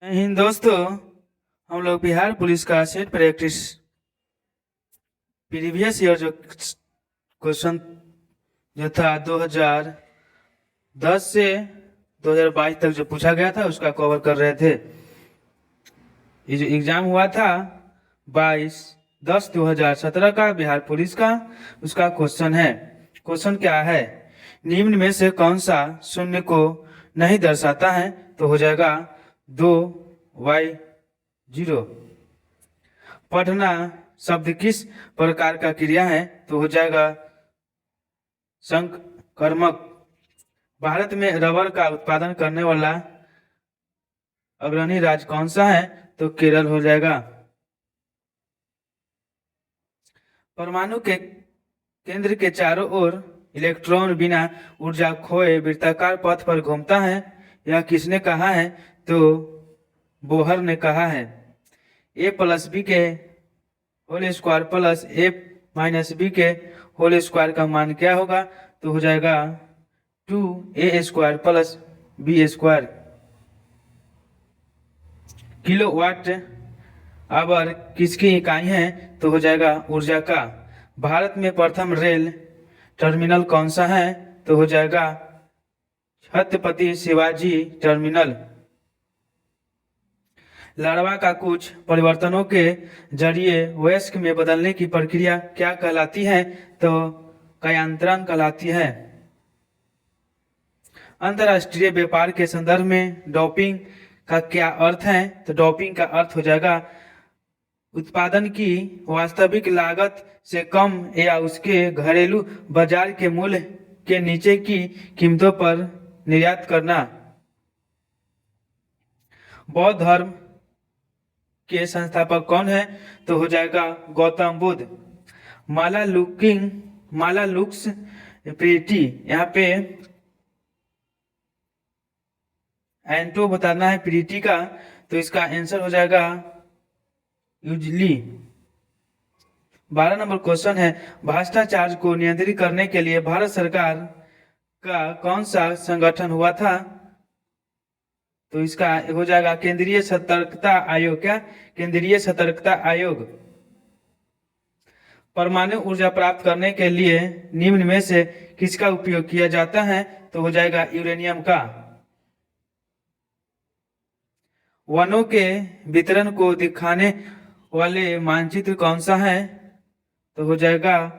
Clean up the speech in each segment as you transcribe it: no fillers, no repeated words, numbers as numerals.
जय हिंद दोस्तों। हम लोग बिहार पुलिस का सेट प्रैक्टिस प्रीवियस ईयर जो क्वेश्चन जो था 2010 से 2022 तक जो पूछा गया था उसका कवर कर रहे थे। ये जो एग्जाम हुआ था 22/10/2017 का बिहार पुलिस का, उसका क्वेश्चन है। क्वेश्चन क्या है? निम्न में से कौन सा शून्य को नहीं दर्शाता है? तो हो जाएगा 2y0। पढ़ना शब्द किस प्रकार का क्रिया है? तो हो जाएगा संकर्मक। भारत में रबर का उत्पादन करने वाला अग्रणी राज्य कौन सा है? तो केरल हो जाएगा। परमाणु के केंद्र के चारों ओर इलेक्ट्रॉन बिना ऊर्जा खोए वृत्ताकार पथ पर घूमता है। यह किसने कहा है? तो बोहर ने कहा है। a+b के होल स्क्वायर प्लस a-b के होल स्क्वायर का मान क्या होगा? तो हो जाएगा 2a² plus b²। Kilowatt hour किसकी इकाई है? तो हो जाएगा ऊर्जा का। भारत में प्रथम रेल टर्मिनल कौन सा है? तो हो जाएगा छत्रपति शिवाजी टर्मिनल। लार्वा का कुछ परिवर्तनों के जरिए वयस्क में बदलने की प्रक्रिया क्या कहलाती है? तो कायांतरण कहलाती है। अंतरराष्ट्रीय व्यापार के संदर्भ में डोपिंग का क्या अर्थ है? तो डोपिंग का अर्थ हो जाएगा उत्पादन की वास्तविक लागत से कम या उसके घरेलू बाजार के मूल्य के नीचे की कीमतों पर निर्यात करना। बौद्ध धर्म के संस्थापक कौन है? तो हो जाएगा गौतम बुद्ध। माला लुक्स प्रीटी, यहाँ पे एंटो बताना है प्रीटी का, तो इसका आंसर हो जाएगा यूजली। 12 नंबर क्वेश्चन है, भ्रष्टाचार को नियंत्रित करने के लिए भारत सरकार का कौन सा संगठन हुआ था? तो इसका हो जाएगा केंद्रीय सतर्कता आयोग। क्या? केंद्रीय सतर्कता आयोग। परमाणु ऊर्जा प्राप्त करने के लिए निम्न में से किसका उपयोग किया जाता है? तो हो जाएगा यूरेनियम का। वनों के वितरण को दिखाने वाले मानचित्र कौन सा है? तो हो जाएगा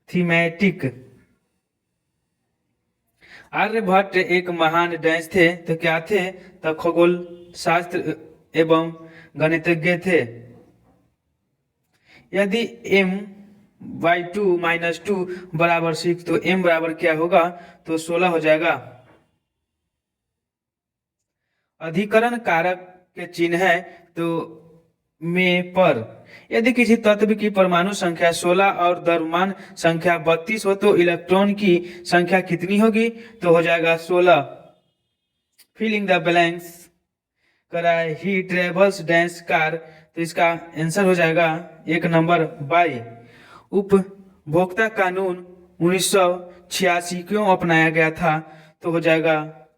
थीमेटिक। आर्यभट्ट एक महान डैश थे, तो क्या थे? तो खगोल शास्त्र एवं गणितज्ञ थे। यदि m/2 - 2 = 6 तो m बराबर क्या होगा? तो 16 हो जाएगा। अधिकरण कारक के चिन्ह है तो में पर। यदि किसी तत्व की परमाणु संख्या 16 और द्रव्यमान संख्या 32 हो तो इलेक्ट्रॉन की संख्या कितनी होगी? तो हो जाएगा 16। फिलिंग द ब्लैंक्स कराए ही ट्रेवल्स डैश कार, तो इसका आंसर हो जाएगा 1 नंबर बाई। उपभोक्ता कानून 1986 क्यों अपनाया गया था? तो हो जाएगा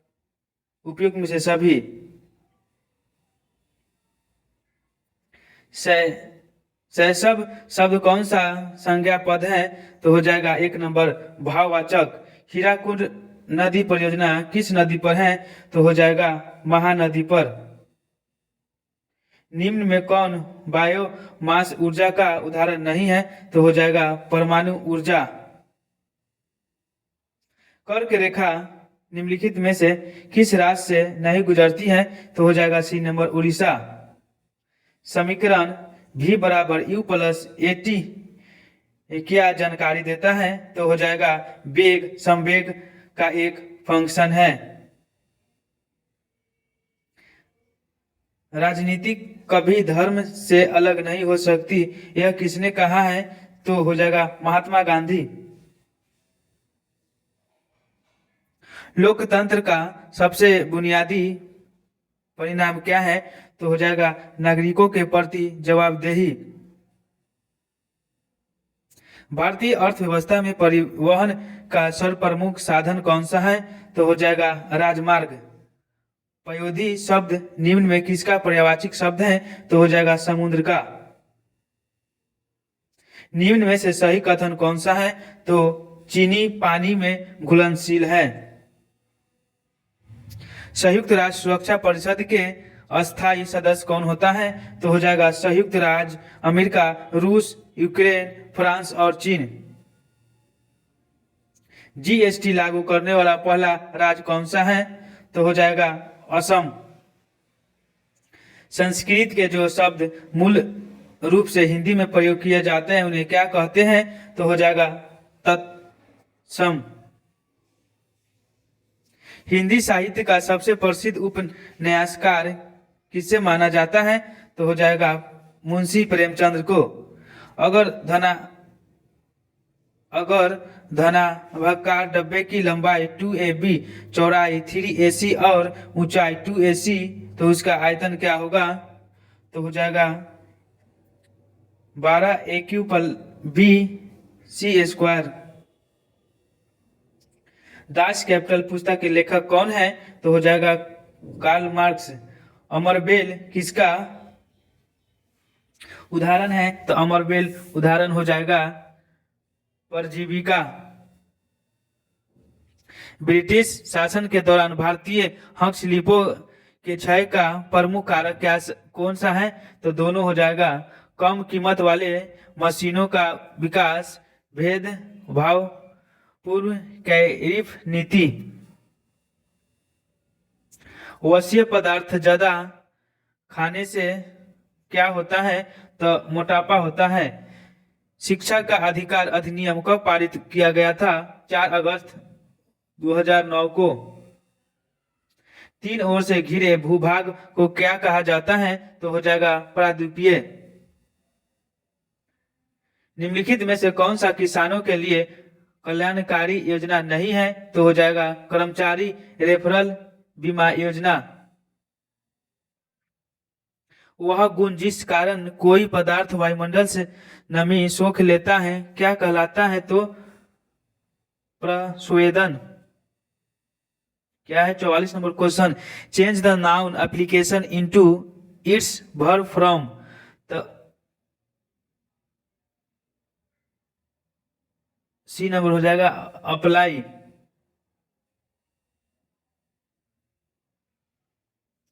उपयुक्त में से सभी। शैशव शब्द कौन सा संज्ञा पद है? तो हो जाएगा 1 नंबर भाववाचक। हीराकुंड नदी परियोजना किस नदी पर है? तो हो जाएगा महानदी पर। निम्न में कौन बायोमास ऊर्जा का उदाहरण नहीं है? तो हो जाएगा परमाणु ऊर्जा। कर्क रेखा निम्नलिखित में से किस राज्य से नहीं गुजरती है? तो हो जाएगा सी नंबर उड़ीसा। समीकरण v = u + at क्या जानकारी देता है? तो हो जाएगा वेग संवेग का एक फंक्शन है। राजनीति कभी धर्म से अलग नहीं हो सकती, यह किसने कहा है? तो हो जाएगा महात्मा गांधी। लोकतंत्र का सबसे बुनियादी परिणाम क्या है? तो हो जाएगा नागरिकों के प्रति जवाबदेही। भारतीय अर्थव्यवस्था में परिवहन का सर्वप्रमुख साधन कौन सा है? तो हो जाएगा राजमार्ग। पयोधी शब्द निम्न में किसका पर्यायवाची शब्द है? तो हो जाएगा समुद्र का। निम्न में से सही कथन कौन सा है? तो चीनी पानी में घुलनशील है। संयुक्त राष्ट्र सुरक्षा परिषद के अस्थायी सदस्य कौन होता है? तो हो जाएगा संयुक्त राज्य अमेरिका, रूस, यूक्रेन, फ्रांस और चीन। जीएसटी लागू करने वाला पहला राज्य कौन सा है? तो हो जाएगा असम। संस्कृत के जो शब्द मूल रूप से हिंदी में प्रयोग किए जाते हैं उन्हें क्या कहते हैं? तो हो जाएगा तत्सम। हिंदी साहित्य का सबसे प्रसिद्ध उपन्यासकार किसे माना जाता है? तो हो जाएगा मुंशी प्रेमचंद्र को। अगर धनाभाकार डब्बे की लंबाई 2ab, चौड़ाई 3ac और ऊंचाई 2ac, तो उसका आयतन क्या होगा? तो हो जाएगा 12a³ दास कैपिटल पुस्तक के लेखक कौन है? तो हो जाएगा कार्ल मार्क्स। अमरबेल किसका उदाहरण है? तो अमरबेल उदाहरण हो जाएगा परजीवी का। ब्रिटिश शासन के दौरान भारतीय हस्तशिल्पों के क्षय का प्रमुख कारक कौन सा है? तो दोनों हो जाएगा कम कीमत वाले मशीनों का विकास, भेदभाव पूर्व टैरिफ नीति। वसीय पदार्थ ज्यादा खाने से क्या होता है? तो मोटापा होता है। शिक्षा का अधिकार अधिनियम कब पारित किया गया था? 4 अगस्त 2009 को। 3 ओर से घिरे भूभाग को क्या कहा जाता है? तो हो जाएगा प्राद्वीपीय। निम्नलिखित में से कौन सा किसानों के लिए कल्याणकारी योजना नहीं है? तो हो जाएगा कर्मचारी रेफरल बीमा योजना। वह गुण जिस कारण कोई पदार्थ वायुमंडल से नमी सोख लेता है क्या कहलाता है? तो प्रस्वेदन। क्या है? 44 number question. Change the noun application into its verb from. तो सी नंबर हो जाएगा अप्लाई।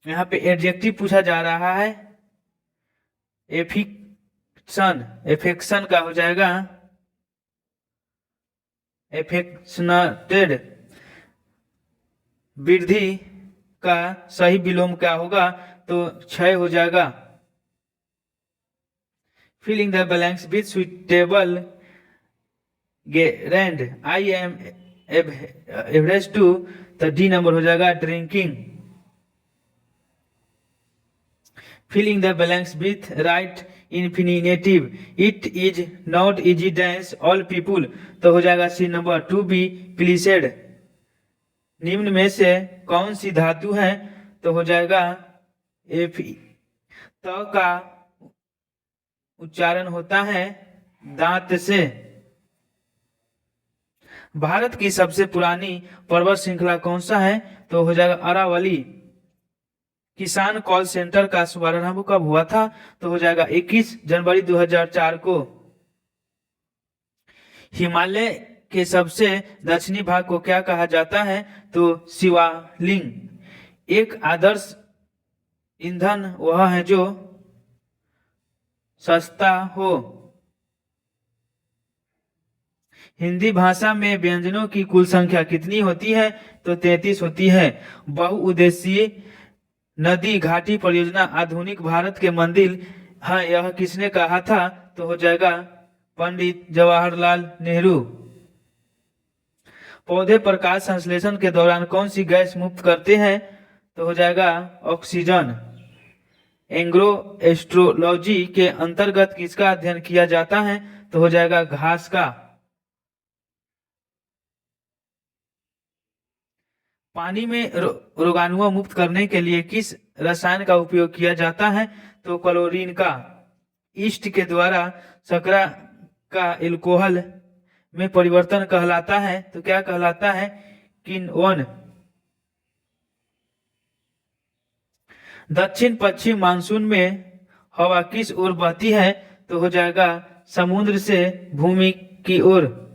यहाँ पे एडजेक्टिव पूछा जा रहा है। एफेक्शन का हो जाएगा एफेक्शनेटेड। वृद्धि का सही विलोम क्या होगा? तो क्षय हो जाएगा। Fill in the blanks with suitable gerund. I am averse to. तो डी नंबर हो जाएगा drinking. Filling the blanks with right infinitive. It is not easy dense all people. तो हो जाएगा C number to be pleased. निम्न में से कौन सी धातु है? तो हो जाएगा एफी। त का उच्चारण होता है दांत से। भारत की सबसे पुरानी पर्वत श्रृंखला कौन सा है? तो हो जाएगा अरावली। किसान कॉल सेंटर का शुभारंभ कब हुआ था? तो हो जाएगा 21 जनवरी 2004 को। हिमालय के सबसे दक्षिणी भाग को क्या कहा जाता है? तो शिवालिंग। एक आदर्श ईंधन वह है जो सस्ता हो। हिंदी भाषा में व्यंजनों की कुल संख्या कितनी होती है? तो 33 होती है। बहुउद्देशीय नदी घाटी परियोजना आधुनिक भारत के मंदिर है, यह किसने कहा था? तो हो जाएगा पंडित जवाहरलाल नेहरू। पौधे प्रकाश संश्लेषण के दौरान कौन सी गैस मुक्त करते हैं? तो हो जाएगा ऑक्सीजन। एंग्रो एस्ट्रोलॉजी के अंतर्गत किसका अध्ययन किया जाता है? तो हो जाएगा घास का। पानी में रोगाणुओं मुक्त करने के लिए किस रसायन का उपयोग किया जाता है? तो क्लोरीन का। ईस्ट के द्वारा शर्करा का एल्कोहल में परिवर्तन कहलाता है, तो क्या कहलाता है? किण्वन। दक्षिण पश्चिम मानसून में हवा किस ओर बहती है? तो हो जाएगा समुद्र से भूमि की ओर।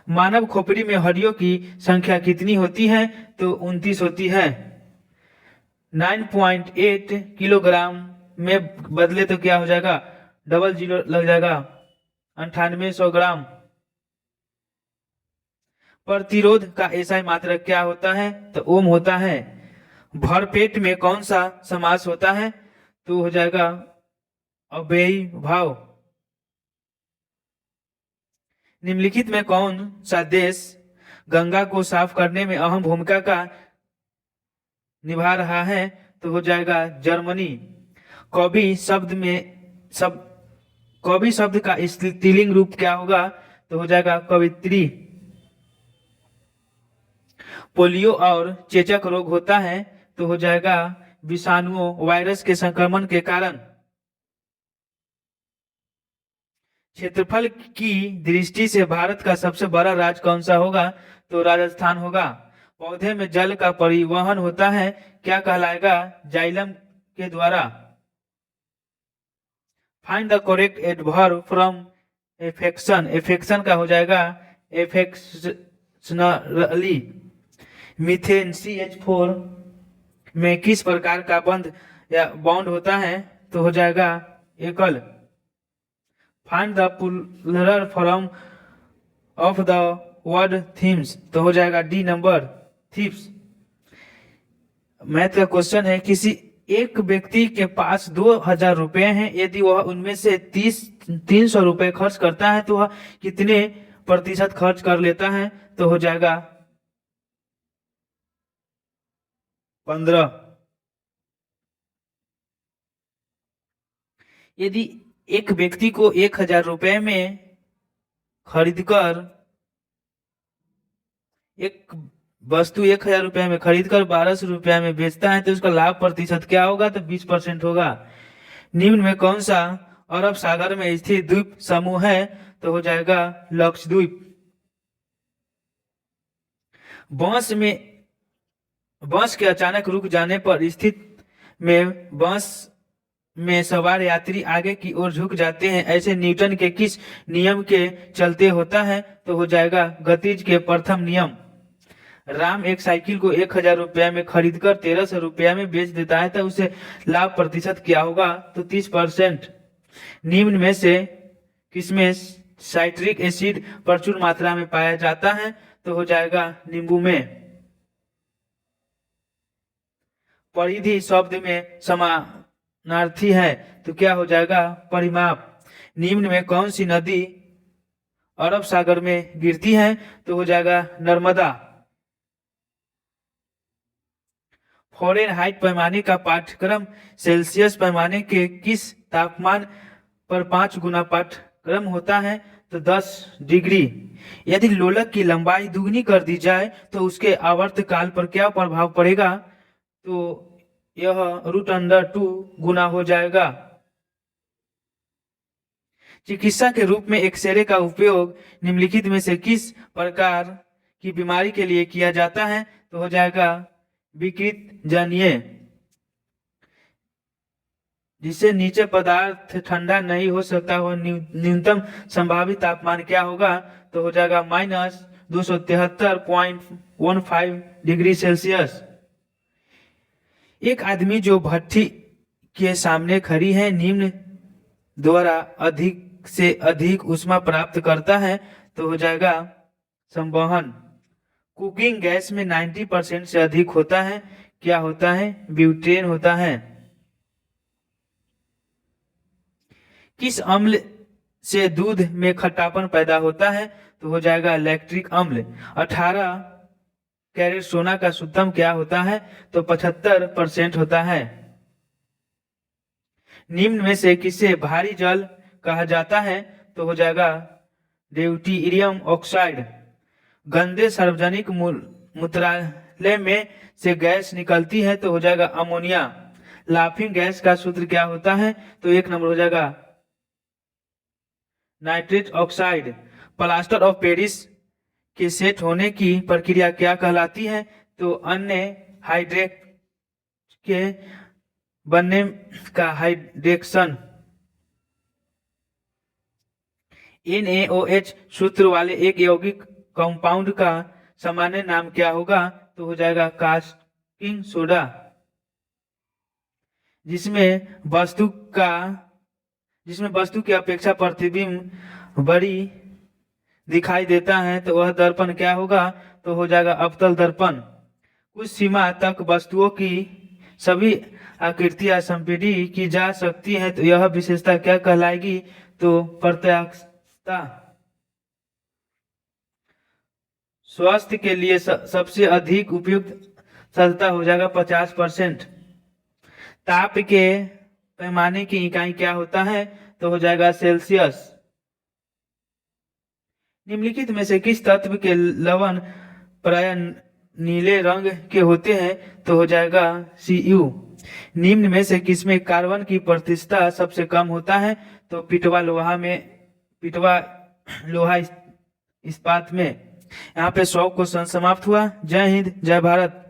मानव खोपड़ी में हड्डियों की संख्या कितनी होती है? तो 29 होती है। 9.8 किलोग्राम में बदले तो क्या हो जाएगा? डबल जीरो लग जाएगा, 9800 ग्राम। प्रतिरोध का एसआई मात्रक क्या होता है? तो ओम होता है। भरपेट में कौन सा समास होता है? तो हो जाएगा अव्ययी भाव। निम्नलिखित में कौन सा देश गंगा को साफ करने में अहम भूमिका का निभा रहा है? तो हो जाएगा जर्मनी। कवि शब्द का स्त्रीलिंग रूप क्या होगा? तो हो जाएगा कवित्री। पोलियो और चेचक रोग होता है तो हो जाएगा विषाणुओं वायरस के संक्रमण के कारण। क्षेत्रफल की दृष्टि से भारत का सबसे बड़ा राज्य कौन सा होगा? तो राजस्थान होगा। पौधे में जल का परिवहन होता है, क्या कहलाएगा? जाइलम के द्वारा। Find the correct adverb from affection. Affection का हो जाएगा एफेक्शनली। मीथेन CH4 में किस प्रकार का बंध या बॉन्ड होता है? तो हो जाएगा एकल। Find the plural form of the word themes. तो हो जाएगा डी नंबर, थीप्स। मैथ का क्वेश्चन है, किसी एक व्यक्ति के पास 2000 रुपए हैं, यदि वह उनमें से 300 रुपए खर्च करता है तो वह कितने प्रतिशत खर्च कर लेता है? तो हो जाएगा 15। यदि एक व्यक्ति को 1000 रुपए में खरीदकर एक वस्तु 1000 रुपए में खरीदकर 1200 रुपया में बेचता है तो उसका लाभ प्रतिशत क्या होगा? तो 20% होगा। निम्न में कौन सा अरब सागर में स्थित द्वीप समूह है? तो हो जाएगा लक्षद्वीप। बस के अचानक रुक जाने पर स्थित में बस में सवार यात्री आगे की ओर झुक जाते हैं, ऐसे न्यूटन के किस नियम के चलते होता है? तो हो जाएगा गतिज के प्रथम नियम। राम एक साइकिल को 1000 रुपया में खरीदकर 1300 रुपया में बेच देता है तो उसे लाभ प्रतिशत क्या होगा? तो 30%। निम्न में से किसमें साइट्रिक एसिड प्रचुर मात्रा में पाया जाता है? तो हो जाएगा नींबू में। परिधि शब्द में समानार्थी है तो क्या हो जाएगा? परिमाप। निम्न में कौन सी नदी अरब सागर में गिरती है? तो हो जाएगा नर्मदा। फ़ारेनहाइट पैमाने का पाठ्यक्रम सेल्सियस पैमाने के किस तापमान पर 5 गुना पाठ्यक्रम होता है? तो 10 डिग्री। यदि लोलक की लंबाई दुगनी कर दी जाए तो उसके आवर्तकाल पर क्या प्रभाव पड़ेगा? तो यह √2 गुना हो जाएगा। चिकित्सा के रूप में एक्सरे का उपयोग निम्नलिखित में से किस प्रकार की बीमारी के लिए किया जाता है? तो हो जाएगा विकृत जनिए। जिससे नीचे पदार्थ ठंडा नहीं हो सकता वह न्यूनतम संभावित तापमान क्या होगा? तो हो जाएगा -273.15 डिग्री सेल्सियस। एक आदमी जो भट्टी के सामने खड़ी है निम्न द्वारा अधिक से अधिक ऊष्मा प्राप्त करता है तो हो जाएगा संवहन। कुकिंग गैस में 90% से अधिक होता है, क्या होता है? ब्यूटेन होता है। किस अम्ल से दूध में खट्टापन पैदा होता है? तो हो जाएगा लैक्टिक अम्ल। 18 कैरेट सोना का शुद्धतम क्या होता है? तो 75% होता है। निम्न में से किसे भारी जल कहा जाता है? तो हो जाएगा ड्यूटीरियम ऑक्साइड। गंदे सार्वजनिक मूत्रालय में से गैस निकलती है तो हो जाएगा अमोनिया। लाफिंग गैस का सूत्र क्या होता है? तो 1 नंबर हो जाएगा nitrate oxide. Plaster of Paris के सेट होने की प्रक्रिया क्या कहलाती है? तो अन्य हाइड्रेट के बनने का हाइड्रेक्शन। NaOH सूत्र वाले एक यौगिक कंपाउंड का सामान्य नाम क्या होगा? तो हो जाएगा कास्टिंग सोडा। जिसमें वस्तु की अपेक्षा प्रतिबिंब बड़ी दिखाई देता है तो वह दर्पण क्या होगा? तो हो जाएगा अवतल दर्पण। कुछ सीमा तक वस्तुओं की सभी आकृतियां संपीड़ी की जा सकती है तो यह विशेषता क्या कहलाएगी? तो प्रत्यास्थता। स्वास्थ्य के लिए सबसे अधिक उपयुक्त साध्यता हो जाएगा 50%। ताप के पैमाने की इकाई क्या होता है? तो हो जाएगा सेल्सियस। निम्नलिखित में से किस तत्व के लवण प्राय नीले रंग के होते हैं? तो हो जाएगा Cu। निम्न में से किसमें कार्बन की प्रतिशतता सबसे कम होता है? तो पिटवा लोहा इस्पात में। यहाँ पे 100 क्वेश्चन समाप्त हुआ। जय हिंद, जय भारत।